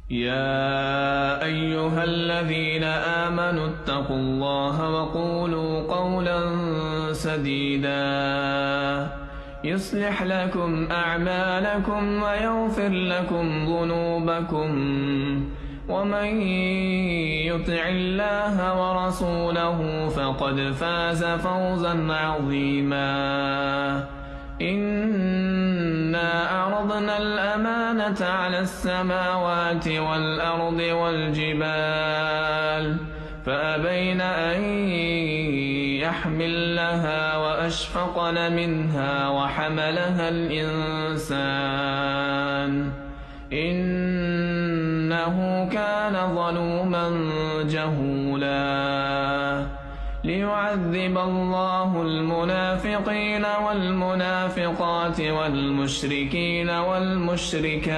يا أيها الذين آمنوا اتقوا الله وقولوا قولا سديدا يصلح لكم أعمالكم ويغفر لكم ذنوبكم ومن يطع الله ورسوله فقد فاز فوزا عظيما إنا عرضنا الأمانة على السماوات والأرض والجبال فأبين أن يحملنها وأشفقن منها وحملها الإنسان إنه كان ظلوما جهولا ليعذب الله المنافقين والمنافقات والمشركين والمشركات